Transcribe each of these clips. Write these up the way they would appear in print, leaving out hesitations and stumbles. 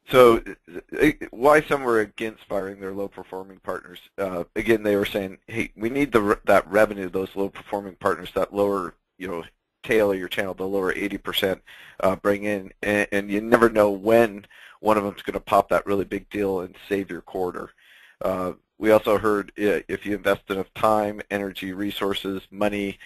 So why some were against firing their low-performing partners? Again, they were saying, hey, we need that revenue, those low-performing partners, that lower, tail of your channel, the lower 80% bring in, and you never know when one of them is going to pop that really big deal and save your quarter. We also heard if you invest enough time, energy, resources, money,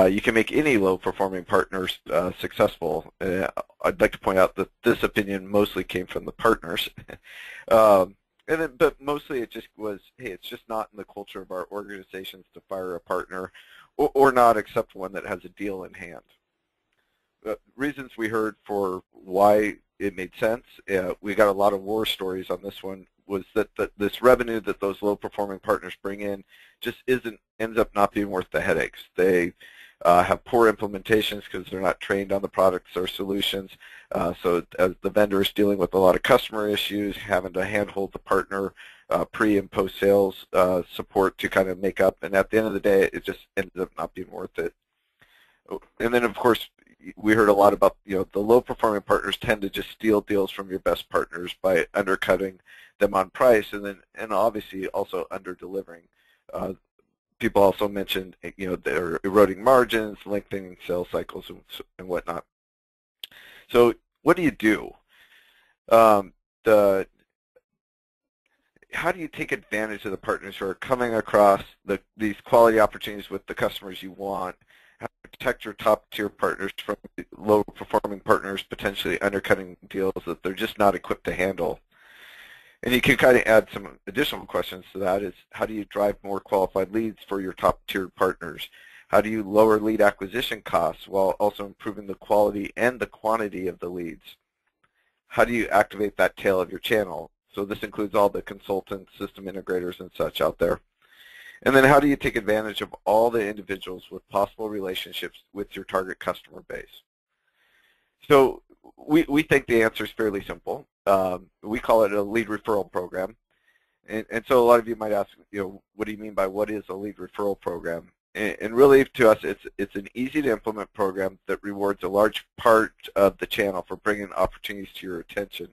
you can make any low-performing partners successful. I'd like to point out that this opinion mostly came from the partners. But mostly it just was, hey, it's just not in the culture of our organizations to fire a partner or not accept one that has a deal in hand. Reasons we heard for why it made sense, we got a lot of war stories on this one, was that this revenue that those low-performing partners bring in just ends up not being worth the headaches. They have poor implementations because they're not trained on the products or solutions. So as the vendor is dealing with a lot of customer issues, having to handhold the partner pre- and post-sales support to kind of make up, and at the end of the day, it just ends up not being worth it. And then, of course, we heard a lot about, the low-performing partners tend to just steal deals from your best partners by undercutting them on price, and obviously also under-delivering. People also mentioned, they're eroding margins, lengthening sales cycles, and whatnot. So what do you do? How do you take advantage of the partners who are coming across these quality opportunities with the customers you want? How to protect your top-tier partners from low-performing partners potentially undercutting deals that they're just not equipped to handle? And you can kind of add some additional questions to that, is how do you drive more qualified leads for your top-tier partners? How do you lower lead acquisition costs while also improving the quality and the quantity of the leads? How do you activate that tail of your channel? So this includes all the consultants, system integrators, and such out there. And then how do you take advantage of all the individuals with possible relationships with your target customer base? So we think the answer is fairly simple. We call it a lead referral program. And so a lot of you might ask, what do you mean by what is a lead referral program? And really, to us, it's an easy-to-implement program that rewards a large part of the channel for bringing opportunities to your attention.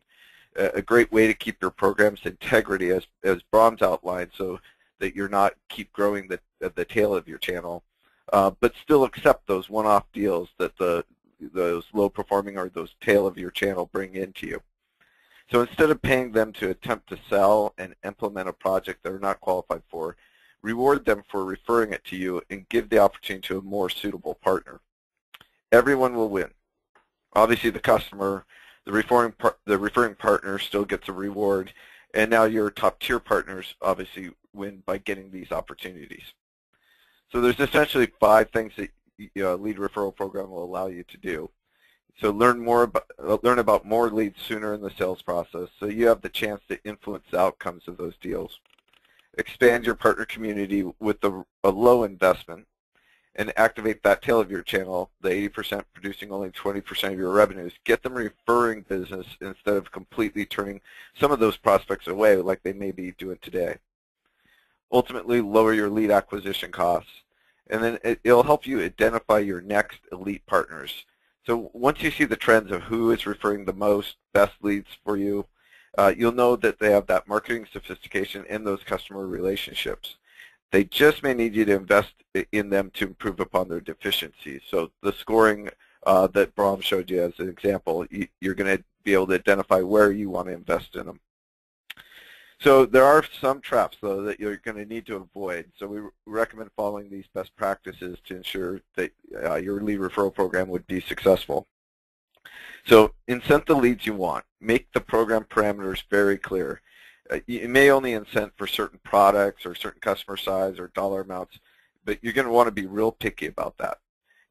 A great way to keep your program's integrity, as Braham's outlined, so that you're not keep growing the tail of your channel, but still accept those one-off deals that those low-performing or those tail of your channel bring into you. So instead of paying them to attempt to sell and implement a project they're not qualified for, reward them for referring it to you and give the opportunity to a more suitable partner. Everyone will win. Obviously, the customer, the referring partner still gets a reward, and now your top-tier partners obviously win by getting these opportunities. So there's essentially 5 things that a lead referral program will allow you to do. So learn about more leads sooner in the sales process, so you have the chance to influence the outcomes of those deals. Expand your partner community with a low investment, and activate that tail of your channel, the 80% producing only 20% of your revenues. Get them referring business instead of completely turning some of those prospects away like they may be doing today. Ultimately, lower your lead acquisition costs, and then it'll help you identify your next elite partners. So once you see the trends of who is referring the most best leads for you, you'll know that they have that marketing sophistication and those customer relationships. They just may need you to invest in them to improve upon their deficiencies. So the scoring that Braham showed you as an example, you're going to be able to identify where you want to invest in them. So there are some traps, though, that you're going to need to avoid. So we recommend following these best practices to ensure that your lead referral program would be successful. So incent the leads you want. Make the program parameters very clear. You may only incent for certain products or certain customer size or dollar amounts, but you're going to want to be real picky about that.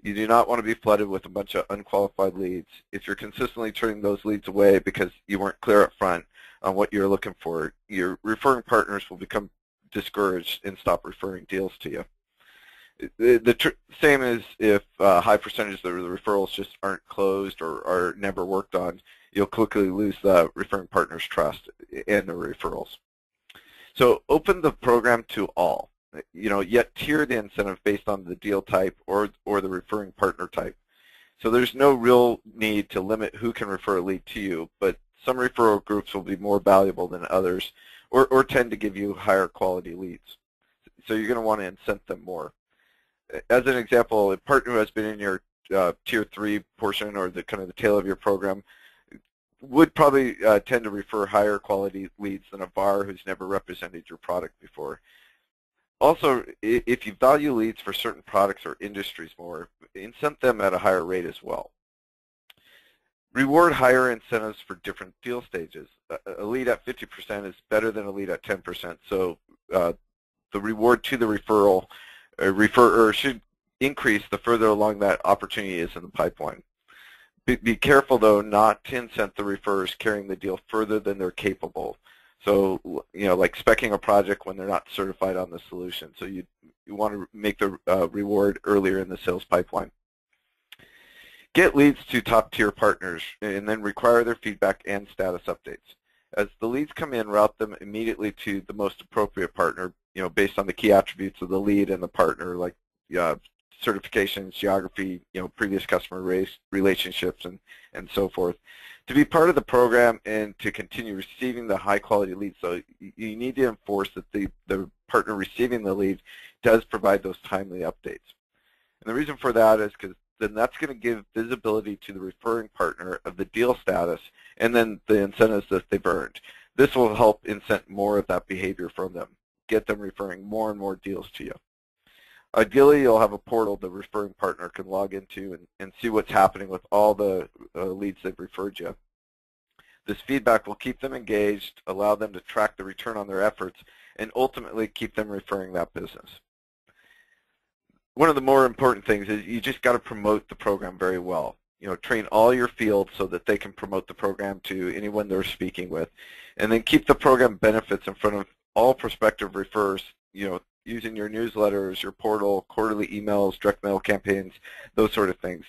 You do not want to be flooded with a bunch of unqualified leads. If you're consistently turning those leads away because you weren't clear up front on what you're looking for, your referring partners will become discouraged and stop referring deals to you. The same as if high percentages of the referrals just aren't closed or are never worked on, you'll quickly lose the referring partner's trust and the referrals. So open the program to all, yet tier the incentive based on the deal type or the referring partner type. So there's no real need to limit who can refer a lead to you, but Some referral groups will be more valuable than others or tend to give you higher quality leads. So you're going to want to incent them more. As an example, a partner who has been in your Tier 3 portion or the kind of the tail of your program would probably tend to refer higher quality leads than a VAR who's never represented your product before. Also, if you value leads for certain products or industries more, incent them at a higher rate as well. Reward higher incentives for different deal stages. A lead at 50% is better than a lead at 10%, so the reward to the referrer should increase the further along that opportunity is in the pipeline. Be careful, though, not to incent the referrers carrying the deal further than they're capable. So, like speccing a project when they're not certified on the solution. So you want to make the reward earlier in the sales pipeline. Get leads to top-tier partners and then require their feedback and status updates. As the leads come in, route them immediately to the most appropriate partner, based on the key attributes of the lead and the partner, like certifications, geography, previous customer relationships, and so forth. To be part of the program and to continue receiving the high-quality leads, so you need to enforce that the partner receiving the lead does provide those timely updates. And the reason for that is because then that's going to give visibility to the referring partner of the deal status and then the incentives that they've earned. This will help incent more of that behavior from them, get them referring more and more deals to you. Ideally, you'll have a portal the referring partner can log into and see what's happening with all the leads they've referred you. This feedback will keep them engaged, allow them to track the return on their efforts, and ultimately keep them referring that business. One of the more important things is you just got to promote the program very well. Train all your field so that they can promote the program to anyone they're speaking with, and then keep the program benefits in front of all prospective referrers, using your newsletters, your portal, quarterly emails, direct mail campaigns, those sort of things.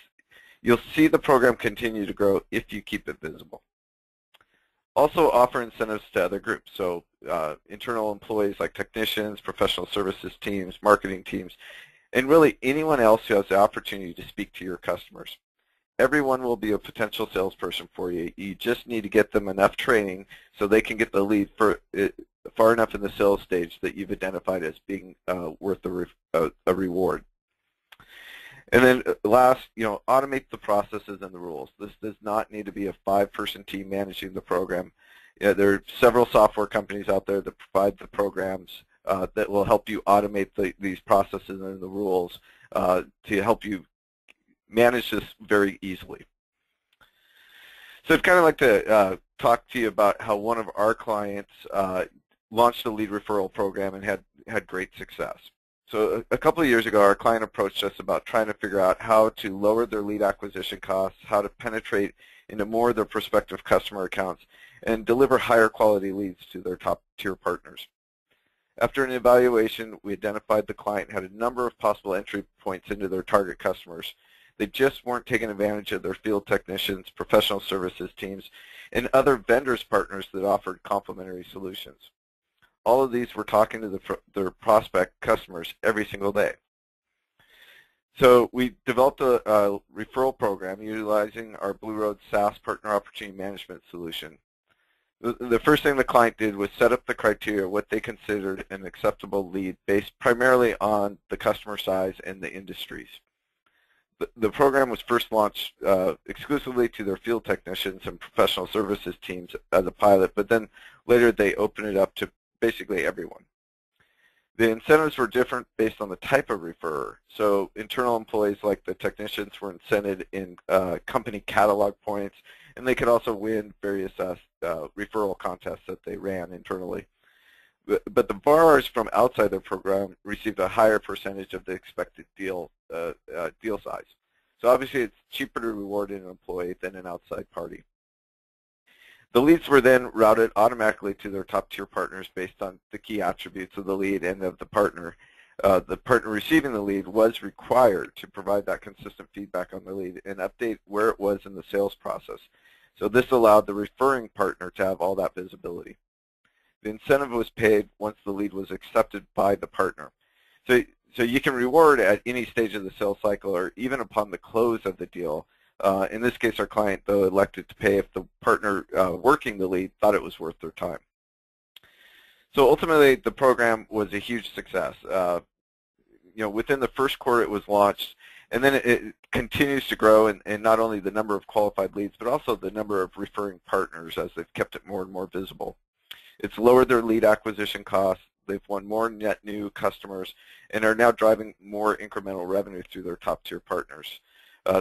You'll see the program continue to grow if you keep it visible. Also offer incentives to other groups, so internal employees like technicians, professional services teams, marketing teams, and really anyone else who has the opportunity to speak to your customers. Everyone will be a potential salesperson for you. You just need to get them enough training so they can get the lead far enough in the sales stage that you've identified as being worth a reward. And then last, automate the processes and the rules. This does not need to be a 5-person team managing the program. There are several software companies out there that provide the programs that will help you automate these processes and the rules to help you manage this very easily. So I'd kind of like to talk to you about how one of our clients launched a lead referral program and had great success. So a couple of years ago, our client approached us about trying to figure out how to lower their lead acquisition costs, how to penetrate into more of their prospective customer accounts, and deliver higher quality leads to their top-tier partners. After an evaluation, we identified the client had a number of possible entry points into their target customers. They just weren't taking advantage of their field technicians, professional services teams, and other vendors partners that offered complementary solutions. All of these were talking to their prospect customers every single day. So we developed a referral program utilizing our Blue Road SaaS Partner Opportunity Management solution. The first thing the client did was set up the criteria, what they considered an acceptable lead based primarily on the customer size and the industries. The program was first launched exclusively to their field technicians and professional services teams as a pilot, but then later they opened it up to basically everyone. The incentives were different based on the type of referrer. So internal employees like the technicians were incented in company catalog points, and they could also win various referral contests that they ran internally. But the VARs from outside the program received a higher percentage of the expected deal size. So obviously it's cheaper to reward an employee than an outside party. The leads were then routed automatically to their top-tier partners based on the key attributes of the lead and of the partner. The partner receiving the lead was required to provide that consistent feedback on the lead and update where it was in the sales process. So this allowed the referring partner to have all that visibility. The incentive was paid once the lead was accepted by the partner. So you can reward at any stage of the sales cycle or even upon the close of the deal In this case, our client, though, elected to pay if the partner working the lead thought it was worth their time. So ultimately, the program was a huge success. Within the first quarter, it was launched, and then it continues to grow, and not only the number of qualified leads, but also the number of referring partners as they've kept it more and more visible. It's lowered their lead acquisition costs. They've won more net new customers and are now driving more incremental revenue through their top-tier partners.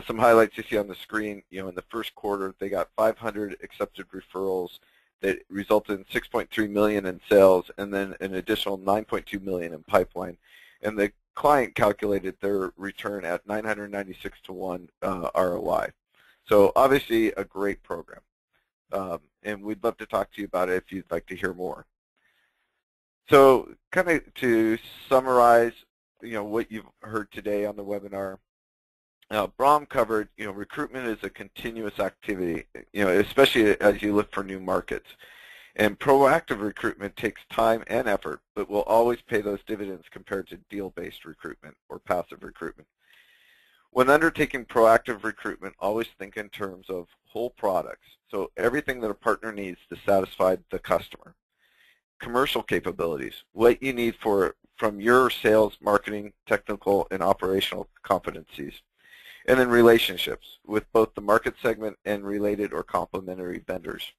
Some highlights you see on the screen, in the first quarter, they got 500 accepted referrals that resulted in $6.3 million in sales, and then an additional $9.2 million in pipeline. And the client calculated their return at 996 to 1 ROI. So obviously a great program. And we'd love to talk to you about it if you'd like to hear more. So kind of to summarize, what you've heard today on the webinar, Braham covered, recruitment is a continuous activity, especially as you look for new markets. And proactive recruitment takes time and effort, but will always pay those dividends compared to deal-based recruitment or passive recruitment. When undertaking proactive recruitment, always think in terms of whole products, so everything that a partner needs to satisfy the customer. Commercial capabilities, what you need from your sales, marketing, technical, and operational competencies. And then relationships with both the market segment and related or complementary vendors.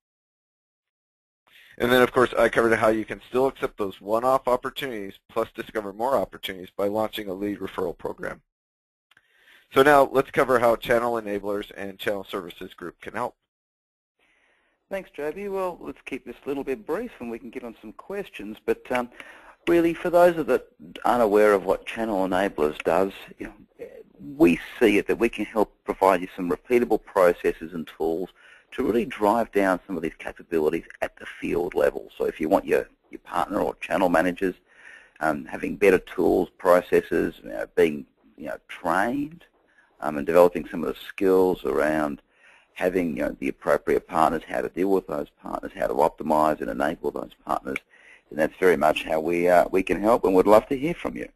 And then, of course, I covered how you can still accept those one-off opportunities plus discover more opportunities by launching a lead referral program. So now let's cover how Channel Enablers and Channel Services Group can help. Thanks, Joby. Well, let's keep this a little bit brief and we can get on some questions. But really, for those that aren't aware of what Channel Enablers does, we see it that we can help provide you some repeatable processes and tools to really drive down some of these capabilities at the field level. So if you want your partner or channel managers having better tools, processes, being trained and developing some of the skills around having the appropriate partners, how to deal with those partners, how to optimize and enable those partners, and that's very much how we can help, and would love to hear from you.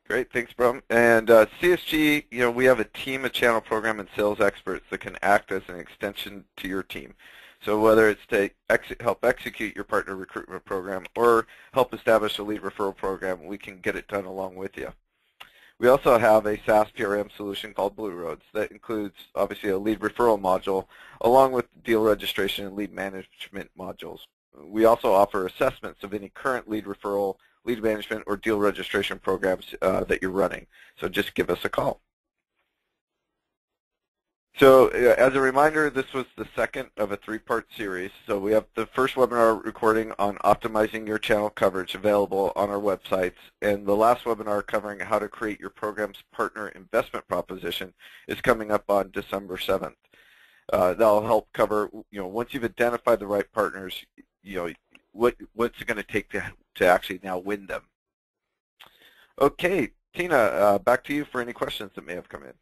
Great, thanks, Braham. And CSG, we have a team of channel program and sales experts that can act as an extension to your team. So whether it's to help execute your partner recruitment program or help establish a lead referral program, we can get it done along with you. We also have a SaaS PRM solution called Blue Roads that includes, obviously, a lead referral module along with deal registration and lead management modules. We also offer assessments of any current lead referral, lead management, or deal registration programs that you're running. So just give us a call. So as a reminder, this was the second of a three-part series. So we have the first webinar recording on optimizing your channel coverage available on our websites, and the last webinar covering how to create your program's partner investment proposition is coming up on December 7th. That'll help cover, once you've identified the right partners, what's it going to take to actually now win them. Okay, Tina, back to you for any questions that may have come in.